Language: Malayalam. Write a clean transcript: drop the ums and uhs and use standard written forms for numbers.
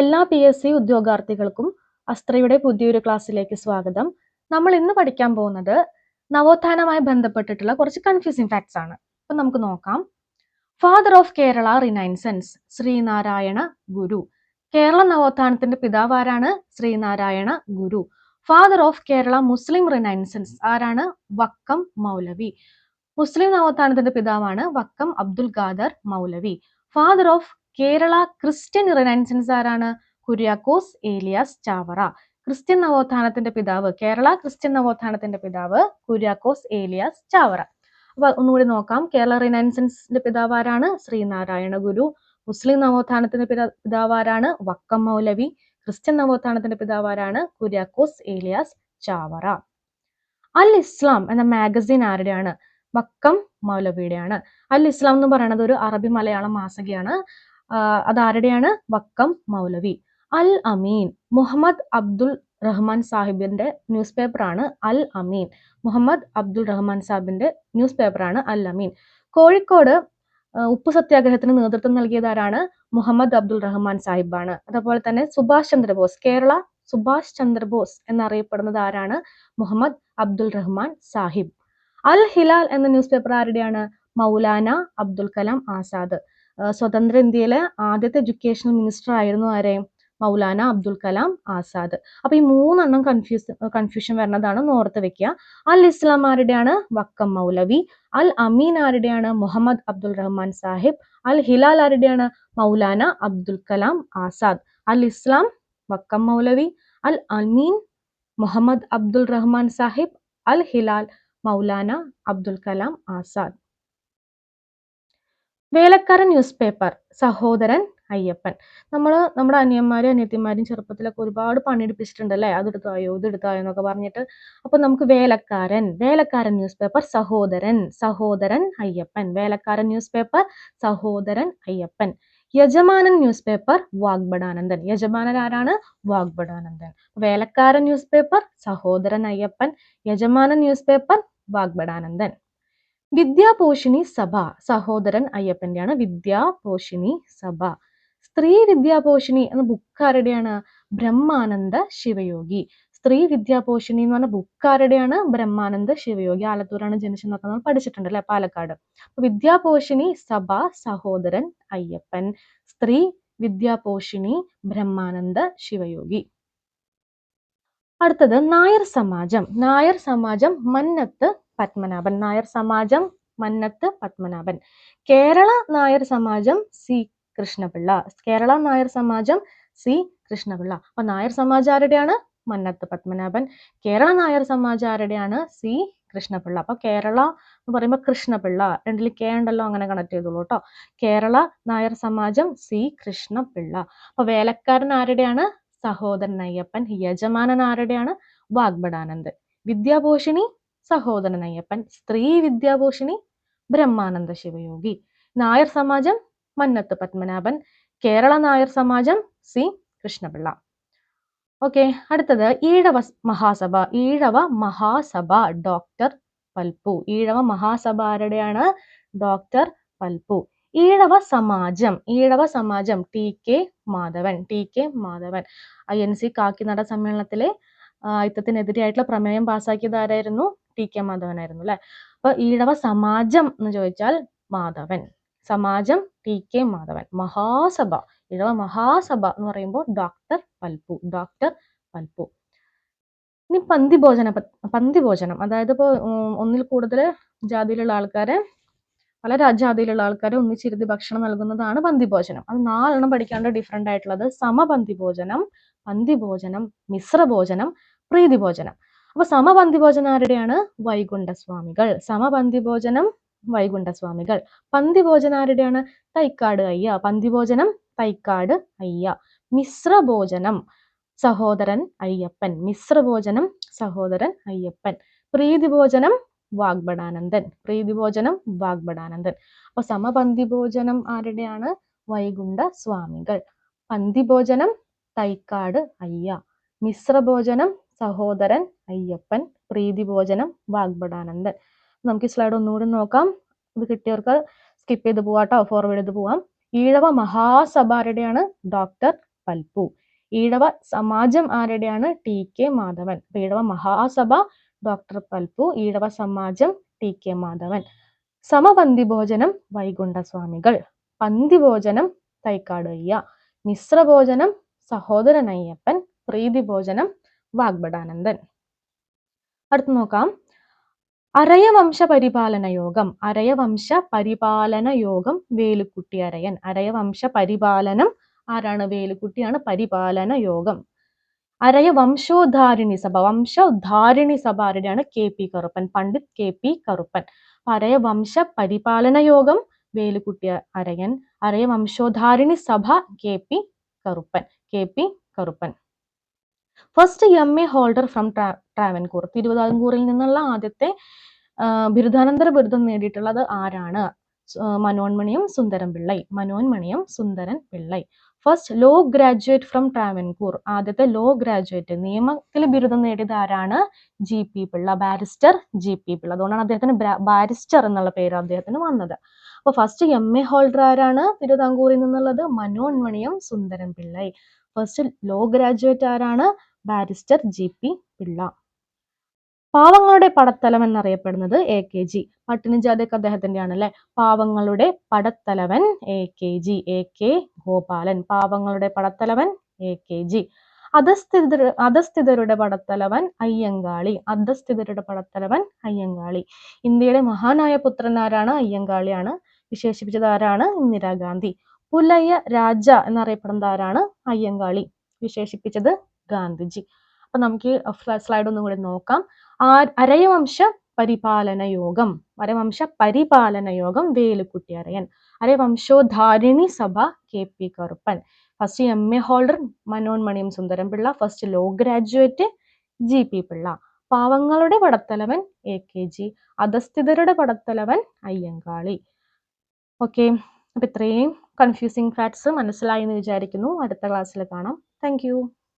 എല്ലാ PSC ഉദ്യോഗാർത്ഥികൾക്കും അസ്ത്രയുടെ പുതിയൊരു ക്ലാസ്സിലേക്ക് സ്വാഗതം. നമ്മൾ ഇന്ന് പഠിക്കാൻ പോകുന്നത് നവോത്ഥാനവുമായി ബന്ധപ്പെട്ടിട്ടുള്ള കുറച്ച് കൺഫ്യൂസിംഗ് ഫാക്ട്സ് ആണ്. അപ്പൊ നമുക്ക് നോക്കാം. Father of Kerala renaissance Sreenarayana Guru. കേരള നവോത്ഥാനത്തിന്റെ പിതാവ് ആരാണ്? Sreenarayana Guru. Father of Kerala Muslim renaissance ആരാണ്? വക്കം മൗലവി. മുസ്ലിം നവോത്ഥാനത്തിന്റെ പിതാവാണ് Vakkom Abdul Khader Moulavi. Father of Kerala Christian renaissance ആരാണ്? കുര്യാക്കോസ് ഏലിയാസ് ചാവറ. ക്രിസ്ത്യൻ നവോത്ഥാനത്തിന്റെ പിതാവ്, കേരള ക്രിസ്ത്യൻ നവോത്ഥാനത്തിന്റെ പിതാവ് കുര്യാക്കോസ് ഏലിയാസ് ചാവറ. അപ്പൊ ഒന്നുകൂടി നോക്കാം. കേരള റിനൈൻസൻസിന്റെ പിതാവ് ആരാണ്? ശ്രീനാരായണ ഗുരു. മുസ്ലിം നവോത്ഥാനത്തിന്റെ പിതാവ് ആരാണ്? വക്കം മൗലവി. ക്രിസ്ത്യൻ നവോത്ഥാനത്തിന്റെ പിതാവ് ആരാണ്? കുര്യാക്കോസ് ഏലിയാസ് ചാവറ. അൽ ഇസ്ലാം എന്ന മാഗസിൻ ആരുടെയാണ്? വക്കം മൗലവിയുടെയാണ്. അൽ ഇസ്ലാം എന്ന് പറയുന്നത് ഒരു അറബി മലയാളം മാസികയാണ്. അതാരുടെയാണ്? വക്കം മൗലവി. അൽ അമീൻ മുഹമ്മദ് അബ്ദുൽ റഹ്മാൻ സാഹിബിന്റെ ന്യൂസ് പേപ്പറാണ് അൽ അമീൻ. മുഹമ്മദ് അബ്ദുൽ റഹ്മാൻ സാഹിബിന്റെ ന്യൂസ് പേപ്പറാണ് അൽ അമീൻ. കോഴിക്കോട് ഉപ്പു സത്യാഗ്രഹത്തിന് നേതൃത്വം നൽകിയത് ആരാണ്? മുഹമ്മദ് അബ്ദുൽ റഹ്മാൻ സാഹിബാണ്. അതുപോലെ തന്നെ സുഭാഷ് ചന്ദ്രബോസ്, കേരള സുഭാഷ് ചന്ദ്രബോസ് എന്നറിയപ്പെടുന്നത് ആരാണ്? മുഹമ്മദ് അബ്ദുൽ റഹ്മാൻ സാഹിബ്. അൽ ഹിലാൽ എന്ന ന്യൂസ് പേപ്പർ ആരുടെയാണ്? മൗലാന അബ്ദുൽ കലാം ആസാദ്. സ്വതന്ത്ര ഇന്ത്യയിലെ ആദ്യത്തെ എഡ്യൂക്കേഷണൽ മിനിസ്റ്റർ ആയിരുന്നു ആരെ? മൗലാന അബ്ദുൽ കലാം ആസാദ്. അപ്പൊ ഈ മൂന്നെണ്ണം കൺഫ്യൂഷൻ വരുന്നതാണ്, ഓർത്ത് വെക്കുക. അൽ ഇസ്ലാം ആരുടെയാണ്? വക്കം മൗലവി. അൽ അമീൻ ആരുടെയാണ്? മുഹമ്മദ് അബ്ദുൽ റഹ്മാൻ സാഹിബ്. അൽ ഹിലാൽ ആരുടെയാണ്? മൗലാന അബ്ദുൽ കലാം ആസാദ്. അൽ ഇസ്ലാം വക്കം മൗലവി, അൽ അമീൻ മുഹമ്മദ് അബ്ദുൽ റഹ്മാൻ സാഹിബ്, അൽ ഹിലാൽ മൗലാന അബ്ദുൽ കലാം ആസാദ്. വേലക്കാരൻ news paper Sahodaran Ayyappan. നമ്മുടെ അനിയന്മാരും അനിയത്തിമാരും ചെറുപ്പത്തിലൊക്കെ ഒരുപാട് പണിയെടുപ്പിച്ചിട്ടുണ്ട് അല്ലേ? അതെടുത്തായോ ഇതെടുത്തായോ എന്നൊക്കെ പറഞ്ഞിട്ട്. അപ്പൊ നമുക്ക് വേലക്കാരൻ news paper Sahodaran Ayyappan. വേലക്കാരൻ news paper Sahodaran Ayyappan. യജമാനൻ ന്യൂസ് പേപ്പർ വാഗ്ബടാനന്ദൻ. യജമാനൻ ആരാണ്? വാഗ്ബടാനന്ദൻ. വേലക്കാരൻ news paper Sahodaran Ayyappan. യജമാനൻ ന്യൂസ് പേപ്പർ വാഗ്ബടാനന്ദൻ. വിദ്യാപോഷിണി സഭ സഹോദരൻ അയ്യപ്പന്റെയാണ്. വിദ്യാപോഷിണി സഭ. സ്ത്രീ വിദ്യാപോഷിണി എന്ന ബുക്ക് ആരുടെയാണ്? ബ്രഹ്മാനന്ദ ശിവയോഗി. സ്ത്രീ വിദ്യാപോഷിണി എന്ന് പറഞ്ഞ ബുക്ക് ആരുടെയാണ്? ബ്രഹ്മാനന്ദ ശിവയോഗി. ആലത്തൂരാണ് ജനിച്ചെന്നൊക്കെ നമ്മൾ പഠിച്ചിട്ടുണ്ട് അല്ലെ? പാലക്കാട്. വിദ്യാപോഷിണി സഭ സഹോദരൻ അയ്യപ്പൻ. സ്ത്രീ വിദ്യാപോഷിണി ബ്രഹ്മാനന്ദ ശിവയോഗി. അടുത്തത് നായർ സമാജം മന്നത്ത് പത്മനാഭൻ. നായർ സമാജം മന്നത്ത് പത്മനാഭൻ. കേരള നായർ സമാജം സി കൃഷ്ണപിള്ള. കേരള നായർ സമാജം സി കൃഷ്ണപിള്ള. അപ്പൊ നായർ സമാജം ആരുടെയാണ്? മന്നത്ത് പത്മനാഭൻ. കേരള നായർ സമാജം ആരുടെയാണ്? സി കൃഷ്ണപിള്ള. അപ്പൊ കേരള എന്ന് പറയുമ്പോൾ കൃഷ്ണപിള്ള, രണ്ടിൽ കെ ഉണ്ടല്ലോ, അങ്ങനെ കണക്ട് ചെയ്തോളൂ കേട്ടോ. കേരള നായർ സമാജം സി കൃഷ്ണപിള്ള. അപ്പൊ വേലക്കാരൻ ആരുടെയാണ്? സഹോദരൻ അയ്യപ്പൻ. യജമാനൻ ആരുടെയാണ്? വാഗ്ബടാനന്ദൻ. വിദ്യാപോഷിണി സഹോദരൻ അയ്യപ്പൻ. സ്ത്രീ വിദ്യാപോഷിണി ബ്രഹ്മാനന്ദ ശിവയോഗി. നായർ സമാജം മന്നത്ത് പത്മനാഭൻ. കേരള നായർ സമാജം സി കൃഷ്ണപിള്ള. ഓക്കെ, അടുത്തത് ഈഴവ മഹാസഭ ഡോക്ടർ പൽപ്പു. ഈഴവ മഹാസഭ ആരുടെയാണ്? ഡോക്ടർ പൽപ്പു. ഈഴവ സമാജം ടി.കെ. മാധവൻ. INC കാക്കിനട സമ്മേളനത്തിലെ യുദ്ധത്തിനെതിരെയായിട്ടുള്ള പ്രമേയം പാസ്സാക്കിയത് ആരായിരുന്നു? ടി.കെ. മാധവൻ ആയിരുന്നു അല്ലെ? അപ്പൊ ഈഴവ സമാജം എന്ന് ചോദിച്ചാൽ മാധവൻ. സമാജം ടി.കെ. മാധവൻ. ഈഴവ മഹാസഭ എന്ന് പറയുമ്പോൾ ഡോക്ടർ പൽപ്പു. ഇനി പന്തിഭോജനം, അതായത് ഇപ്പോ ഒന്നിൽ കൂടുതൽ ജാതിയിലുള്ള ആൾക്കാരെ, പല ജാതിയിലുള്ള ആൾക്കാരെ ഒന്നിച്ചിരുത്തി ഭക്ഷണം നൽകുന്നതാണ് പന്തിഭോജനം. അത് 4 എണ്ണം പഠിക്കാണ്ട് ഡിഫറെന്റ് ആയിട്ടുള്ളത്: സമപന്തിഭോജനം, പന്തിഭോജനം, മിശ്രഭോജനം, പ്രീതിഭോജനം. അപ്പൊ സമപന്തിഭോജനം ആരുടെയാണ്? വൈകുണ്ഠസ്വാമികൾ. സമപന്തിഭോജനം വൈകുണ്ഠസ്വാമികൾ. പന്തിഭോജനം ആരുടെയാണ്? തൈക്കാട് അയ്യ. മിശ്രഭോജനം സഹോദരൻ അയ്യപ്പൻ. പ്രീതിഭോജനം വാഗ്ബടാനന്ദൻ. അപ്പൊ സമപന്തിഭോജനം ആരുടെയാണ്? വൈകുണ്ഠ സ്വാമികൾ. പന്തിഭോജനം തൈക്കാട് അയ്യ. മിശ്രഭോജനം സഹോദരൻ അയ്യപ്പൻ. പ്രീതിഭോജനം വാഗ്ബടാനന്ദൻ. നമുക്ക് ഈ സ്ലൈഡ് ഒന്നുകൂടി നോക്കാം. ഇത് കിട്ടിയവർക്ക് സ്കിപ്പ് ചെയ്ത് പോവാട്ടോ, ഫോർവേഡ് ചെയ്ത് പോവാം. ഈഴവ മഹാസഭ ആരുടെയാണ്? ഡോക്ടർ പൽപ്പു. ഈഴവ സമാജം ആരുടെയാണ്? TK മാധവൻ. ഈഴവ മഹാസഭ ഡോക്ടർ പൽപ്പു, ഈഴവ സമാജം TK മാധവൻ. സമപന്തി ഭോജനം വൈകുണ്ഠസ്വാമികൾ. പന്തിഭോജനം തൈക്കാട് അയ്യ. മിശ്രഭോജനം സഹോദരൻ അയ്യപ്പൻ. പ്രീതിഭോജനം വാഗ്ഭടാനന്ദൻ. അടുത്ത് നോക്കാം. അരയവംശ പരിപാലന യോഗം. അരയവംശ പരിപാലന യോഗം വേലുക്കുട്ടി അരയൻ. അരയവംശ പരിപാലനം ആരാണ്? വേലുക്കുട്ടിയാണ്. പരിപാലന യോഗം. അരയവംശോദ്ധാരിണി സഭ. വംശോദ്ധാരിണി സഭ ആരുടെയാണ്? KP കറുപ്പൻ. പണ്ഡിറ്റ് KP കറുപ്പൻ. അരയവംശ പരിപാലന യോഗം Velukutty അരയൻ. Arayavamsodharini Sabha KP Karuppan. KP Karuppan. First MA holder from Travancore. തിരുവിതാംകൂറിൽ നിന്നുള്ള ആദ്യത്തെ ബിരുദാനന്തര ബിരുദം നേടിയിട്ടുള്ളത് ആരാണ്? Manonmaniam Sundaram Pillai. Manonmaniam Sundaran Pillai. First law graduate from Travancore. ആദ്യത്തെ ലോ ഗ്രാജുവേറ്റ് നിയമത്തിൽ ബിരുദം നേടിയത് ആരാണ്? GP Pillai. Barrister GP Pillai. അതുകൊണ്ടാണ് അദ്ദേഹത്തിന് ബാരിസ്റ്റർ എന്നുള്ള പേര് അദ്ദേഹത്തിന് വന്നത്. അപ്പൊ ഫസ്റ്റ് MA ഹോൾഡർ ആരാണ് തിരുവിതാംകൂറിൽ നിന്നുള്ളത്? മനോന്മണിയം Sundaran Pillai. First law graduate ആരാണ്? Barrister GP Pillai. പാവങ്ങളുടെ പടത്തലവൻ എന്നറിയപ്പെടുന്നത് AKG. പട്ടിണിജാതിയൊക്കെ അദ്ദേഹത്തിന്റെ ആണല്ലേ. പാവങ്ങളുടെ പടത്തലവൻ AKG. AK ഗോപാലൻ. പാവങ്ങളുടെ പടത്തലവൻ AKG. അധസ്ഥിതരുടെ പടത്തലവൻ അയ്യങ്കാളി. അധസ്ഥിതരുടെ പടത്തലവൻ അയ്യങ്കാളി. ഇന്ത്യയുടെ മഹാനായ പുത്രൻ ആരാണ്? അയ്യങ്കാളിയാണ്. വിശേഷിപ്പിച്ചത് ആരാണ്? ഇന്ദിരാഗാന്ധി. പുലയ രാജ എന്നറിയപ്പെടുന്നത് ആരാണ്? അയ്യങ്കാളി. വിശേഷിപ്പിച്ചത് ഗാന്ധിജി. അപ്പൊ നമുക്ക് സ്ലൈഡ് ഒന്നും കൂടി നോക്കാം. അരയവംശ പരിപാലന യോഗം. അരയവംശ പരിപാലന യോഗം Velukutty അരയൻ. Arayavamsodharini Sabha KP Karuppan. First MA holder Manonmaniam Sundaram Pillai. First law graduate GP Pillai. പാവങ്ങളുടെ പടത്തലവൻ AKG. അധസ്ഥിതരുടെ പടത്തലവൻ അയ്യങ്കാളി. ഓക്കെ, അപ്പൊ ഇത്രയും കൺഫ്യൂസിങ് ഫാക്ട്സ് മനസ്സിലായി എന്ന് വിചാരിക്കുന്നു. അടുത്ത ക്ലാസ്സിൽ കാണാം. Thank you.